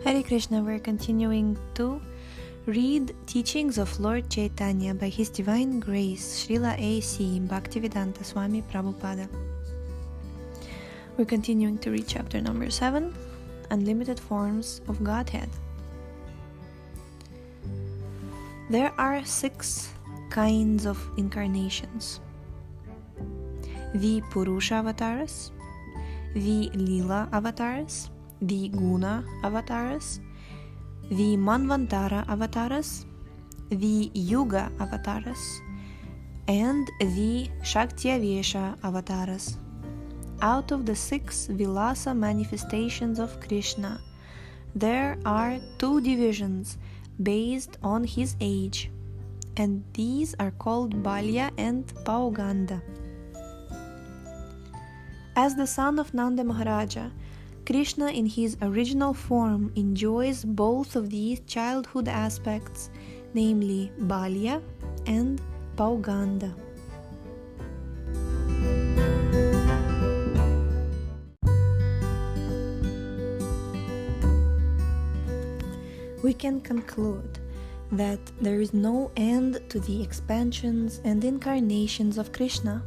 Hare Krishna, we're continuing to read Teachings of Lord Chaitanya by His Divine Grace, Srila A.C. Bhaktivedanta Swami Prabhupada. We're continuing to read chapter number 7, Unlimited Forms of Godhead. There are 6 kinds of incarnations: the Purusha avatars, the Lila avatars, the Guna avatars, the Manvantara avatars, the Yuga avatars, and the Shaktyavesha avatars. Out of the 6 Vilasa manifestations of Kṛṣṇa, there are 2 divisions based on his age, and these are called Balya and Pauganda. As the son of Nanda Maharaja, Kṛṣṇa in his original form enjoys both of these childhood aspects, namely Balya and Pauganda. We can conclude that there is no end to the expansions and incarnations of Kṛṣṇa.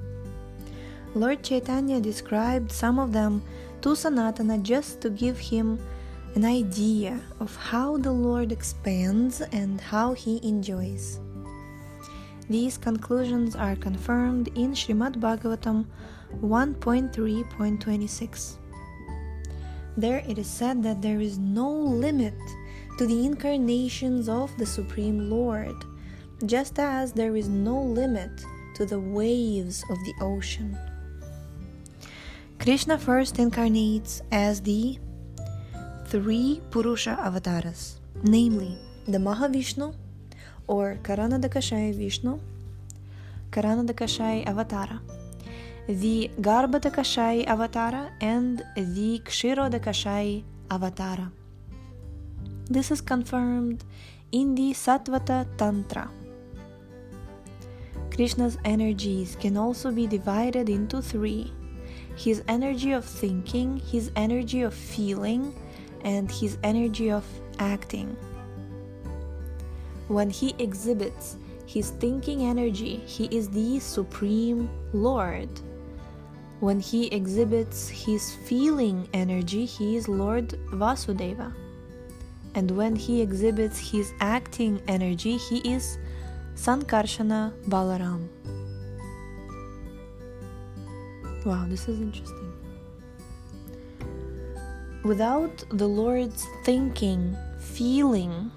Lord Chaitanya described some of them to Sanatana just to give him an idea of how the Lord expands and how he enjoys. These conclusions are confirmed in Srimad Bhagavatam 1.3.26. There it is said that there is no limit to the incarnations of the Supreme Lord, just as there is no limit to the waves of the ocean. Kṛṣṇa first incarnates as the 3 Purusha avatars, namely the Mahavishnu or Karanadakashaya Vishnu, Karanadakashaya Avatara, the Garbhadakashaya Avatara, and the Kshirodakashaya Avatara. This is confirmed in the Sattvata Tantra. Kṛṣṇa's energies can also be divided into 3: his energy of thinking, his energy of feeling, and his energy of acting. When he exhibits his thinking energy, he is the Supreme Lord. When he exhibits his feeling energy, he is Lord Vasudeva. And when he exhibits his acting energy, he is Sankarsana Balaram. Wow, this is interesting. Without the Lord's thinking, feeling,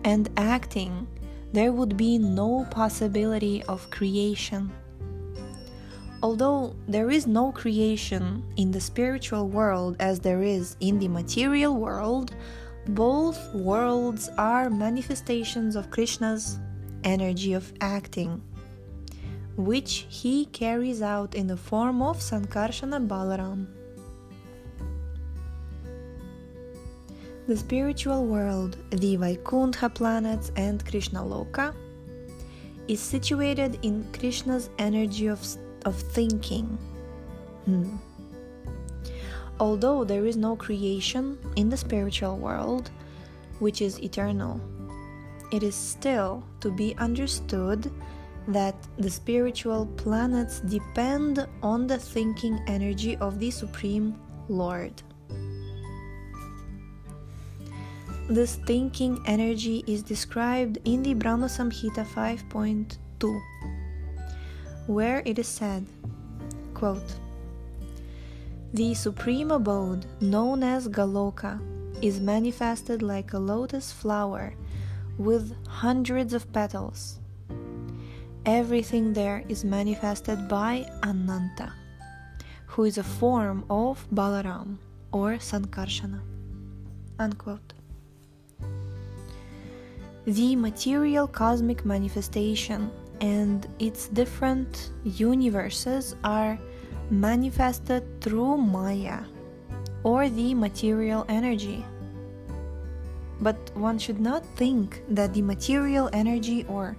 and acting, there would be no possibility of creation. Although there is no creation in the spiritual world as there is in the material world, both worlds are manifestations of Kṛṣṇa's energy of acting, which he carries out in the form of Sankarsana Balaram. The spiritual world, the Vaikuntha planets and Kṛṣṇa Loka, is situated in Kṛṣṇa's energy of thinking. Although there is no creation in the spiritual world, which is eternal, it is still to be understood that the spiritual planets depend on the thinking energy of the Supreme Lord. This thinking energy is described in the Brahma Samhita 5.2, where it is said, quote, "The supreme abode, known as Galoka, is manifested like a lotus flower with hundreds of petals. Everything there is manifested by Ananta, who is a form of Balaram or Sankarshana." Unquote. The material cosmic manifestation and its different universes are manifested through Maya, or the material energy. But one should not think that the material energy or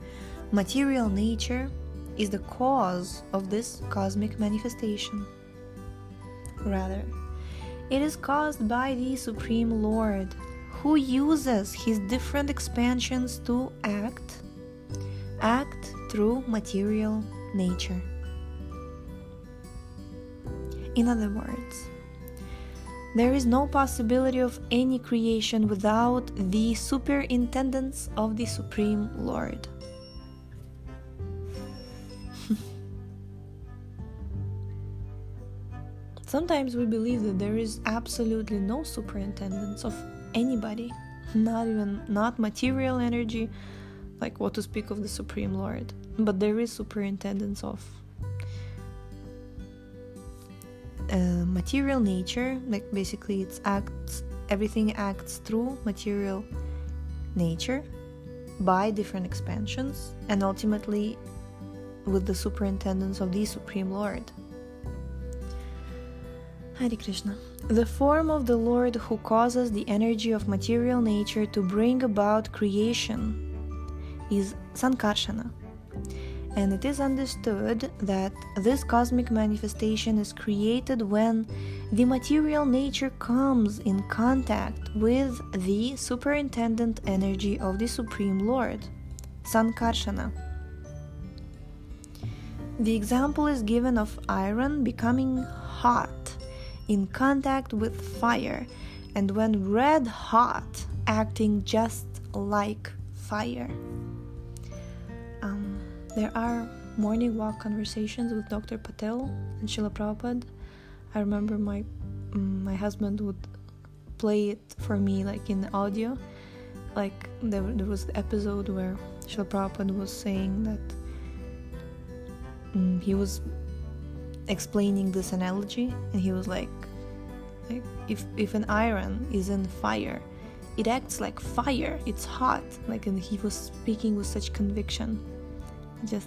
material nature is the cause of this cosmic manifestation. Rather, It is caused by the Supreme Lord, who uses his different expansions to act through material nature. In other words, there is no possibility of any creation without the superintendence of the Supreme Lord. Sometimes we believe that there is absolutely no superintendence of anybody, not material energy, like what to speak of the Supreme Lord, but there is superintendence of material nature, like basically everything acts through material nature by different expansions, and ultimately with the superintendence of the Supreme Lord. Hare Krishna. The form of the Lord who causes the energy of material nature to bring about creation is Sankarshana, and it is understood that this cosmic manifestation is created when the material nature comes in contact with the superintendent energy of the Supreme Lord, Sankarshana. The example is given of iron becoming hot in contact with fire, and when red hot, acting just like fire. There are morning walk conversations with Dr. Patel and Srila Prabhupada. I remember my husband would play it for me like in the audio. Like there was the episode where Srila Prabhupada was saying that he was explaining this analogy, and he was like if an iron is in fire, it acts like fire, it's hot, and he was speaking with such conviction. It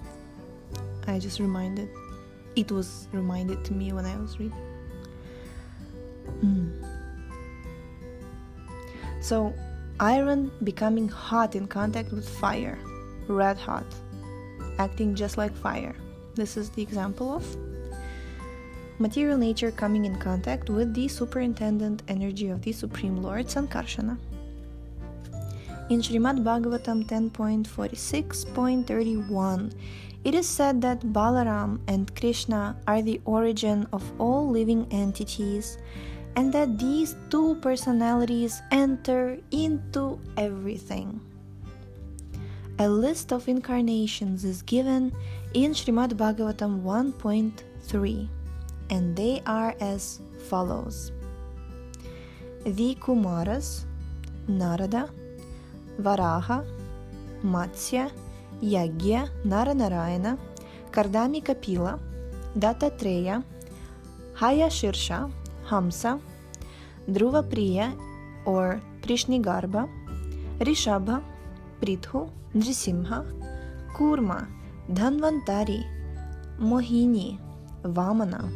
was reminded to me when I was reading. So iron becoming hot in contact with fire, red hot, acting just like fire. This is the example of material nature coming in contact with the superintendent energy of the Supreme Lord, Sankarshana. In Srimad Bhagavatam 10.46.31, it is said that Balaram and Kṛṣṇa are the origin of all living entities, and that these two personalities enter into everything. A list of incarnations is given in Srimad Bhagavatam 1.3, and they are as follows: the Kumaras, Narada, Varaha, Matsya, Yagya, Naranarayana, Kardami Kapila, Dattatreya, Hayashirsha, Hamsa, Dhruva Priya or Prishnigarba, Rishabha, Prithu, Nrisimha, Kurma, Dhanvantari, Mohini, Vamana,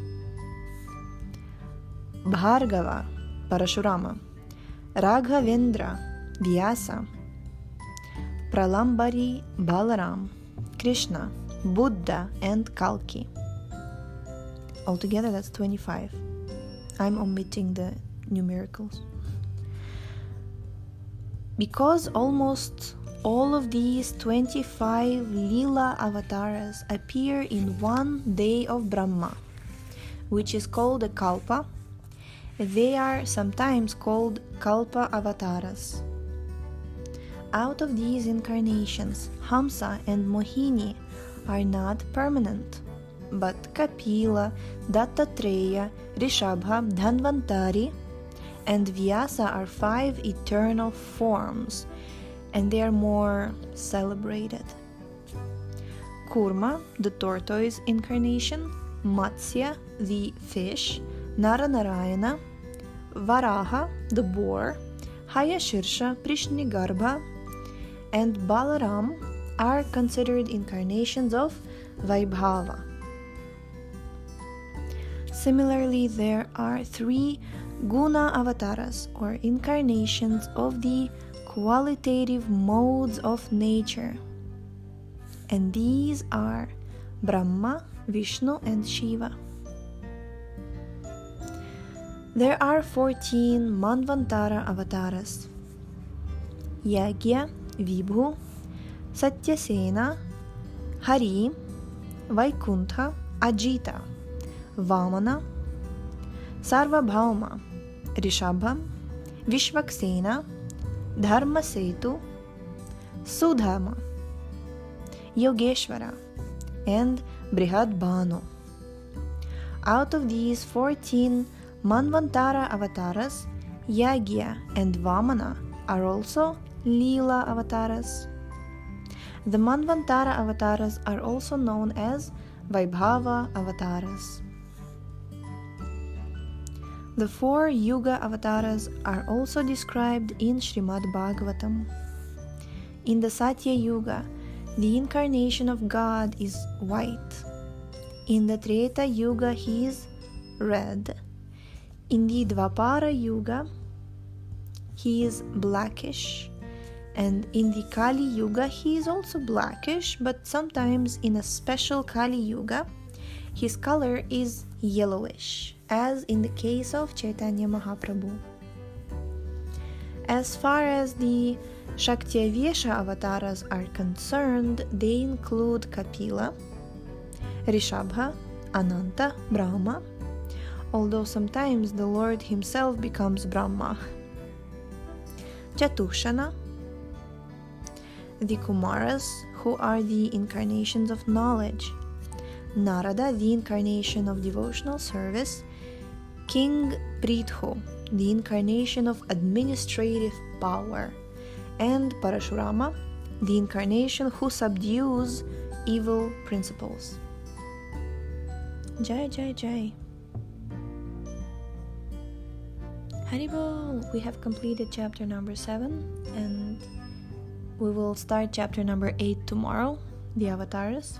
Bhargava, Parashurama, Raghavendra, Vyasa, Pralambari, Balaram, Kṛṣṇa, Buddha, and Kalki. Altogether that's 25. I'm omitting the numericals. Because almost all of these 25 Lila avatars appear in one day of Brahma, which is called a Kalpa, they are sometimes called Kalpa avatars. Out of these incarnations, Hamsa and Mohini are not permanent, but Kapila, Dattatreya, Rishabha, Dhanvantari, and Vyasa are 5 eternal forms, and they are more celebrated. Kurma, the tortoise incarnation, Matsya, the fish, Naranarayana, Varaha, the boar, Hayashirsha, Prishnigarba, and Balaram are considered incarnations of Vaibhava. Similarly, there are 3 Guna avatars, or incarnations of the qualitative modes of nature, and these are Brahma, Vishnu, and Shiva. There are 14 Manvantara avatars: Yagya, Vibhu, Satyasena, Hari, Vaikuntha, Ajita, Vamana, Sarvabhauma, Rishabha, Vishvaksena, Dharmasetu, Sudhama, Yogeshwara, and Brihad Bhanu. Out of these 14 Manvantara avatars, Yagya and Vamana are also Leela avatars. The Manvantara avatars are also known as Vaibhava avatars. The 4 Yuga avatars are also described in Srimad Bhagavatam. In the Satya Yuga, the incarnation of God is white. In the Treta Yuga, he is red. In the Dvapara Yuga, he is blackish. And in the Kali Yuga, he is also blackish, but sometimes in a special Kali Yuga, his color is yellowish, as in the case of Chaitanya Mahaprabhu. As far as the Shaktyavesha avatars are concerned, they include Kapila, Rishabha, Ananta, Brahma, although sometimes the Lord himself becomes Brahma, Chaturshana, the Kumaras, who are the incarnations of knowledge, Narada, the incarnation of devotional service, King Prithu, the incarnation of administrative power, and Parashurama, the incarnation who subdues evil principles. Jai Jai Jai. Haribol, we have completed chapter number 7, and we will start chapter number 8 tomorrow, the avatars.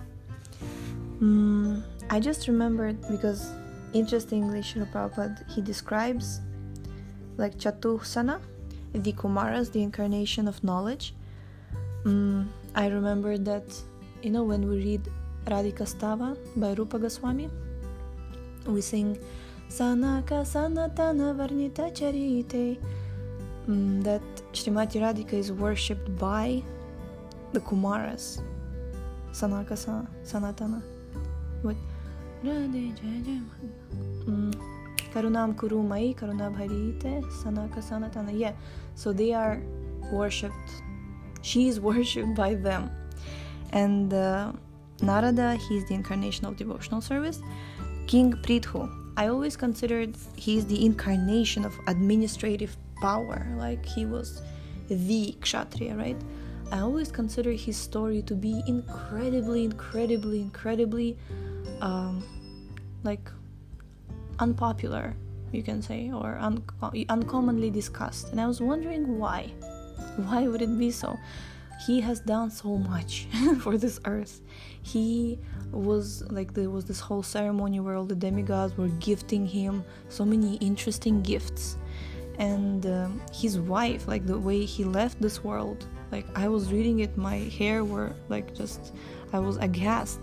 I just remembered, because interestingly Srila Prabhupada, he describes like Chatursana, the Kumaras, the incarnation of knowledge. I remembered that, when we read Radhika Stava by Rupa Goswami, we sing Sanaka Sanatana Varnita Charite, that Srimati Radhika is worshipped by the Kumaras. Sanaka Sanatana. What? Karunam Kurumai Karuna Bharite Sanaka Sanatana. Yeah, so they are worshipped. She is worshipped by them. And Narada, he is the incarnation of devotional service. King Prithu, I always considered he is the incarnation of administrative power, like he was the Kshatriya, right? I always consider his story to be incredibly like unpopular, you can say, or uncommonly discussed. And I was wondering why would it be so? He has done so much for this earth. He was like, there was this whole ceremony where all the demigods were gifting him so many interesting gifts. And his wife, like the way he left this world, like I was reading it, my hair were like just, I was aghast.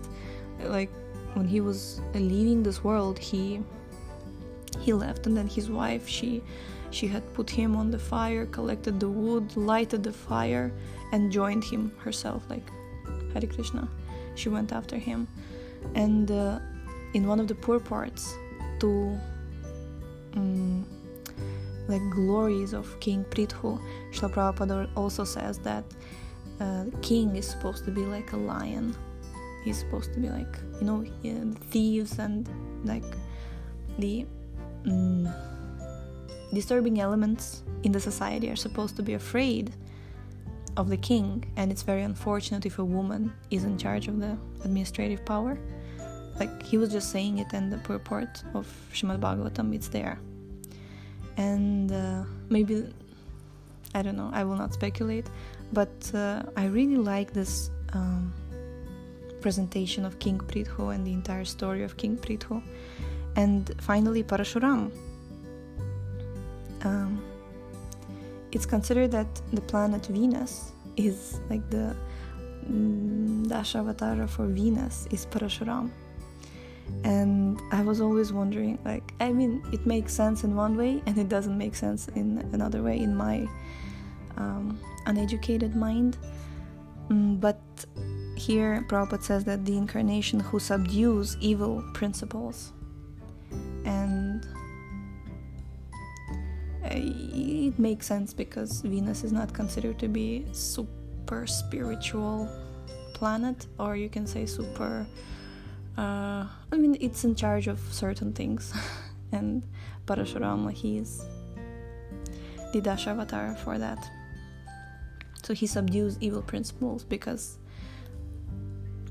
Like when he was leaving this world, he left, and then his wife, she had put him on the fire, collected the wood, lighted the fire, and joined him herself, like Hare Kṛṣṇa. She went after him. And in one of the purports to like glories of King Prithu, Srila Prabhupada also says that the king is supposed to be like a lion. He's supposed to be like, the thieves and like the disturbing elements in the society are supposed to be afraid of the king, and it's very unfortunate if a woman is in charge of the administrative power. Like he was just saying it in the purport of Srimad Bhagavatam, it's there. And maybe, I don't know, I will not speculate, but I really like this presentation of King Prithu and the entire story of King Prithu. And finally, Parashuram. It's considered that the planet Venus is like the Dashavatara for Venus is Parashuram. And I was always wondering, like, I mean, it makes sense in one way and it doesn't make sense in another way in my uneducated mind. But here Prabhupada says that the incarnation who subdues evil principles. And it makes sense because Venus is not considered to be super spiritual planet, or you can say super I mean, it's in charge of certain things. And Parashurama, he is the Dashavatar for that. So he subdues evil principles because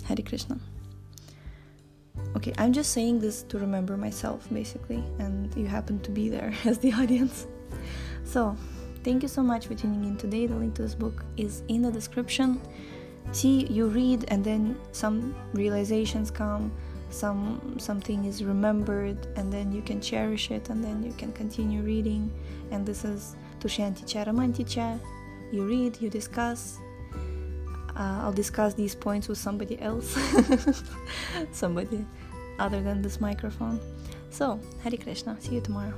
Hare Krishna. Okay, I'm just saying this to remember myself, basically, and you happen to be there as the audience. So, thank you so much for tuning in today. The link to this book is in the description. See, you read and then some realizations come, something is remembered, and then you can cherish it, and then you can continue reading. And this is Tushyanti Charamanticha. You read, you discuss. I'll discuss these points with somebody else, somebody other than this microphone. So, Hare Krishna. See you tomorrow.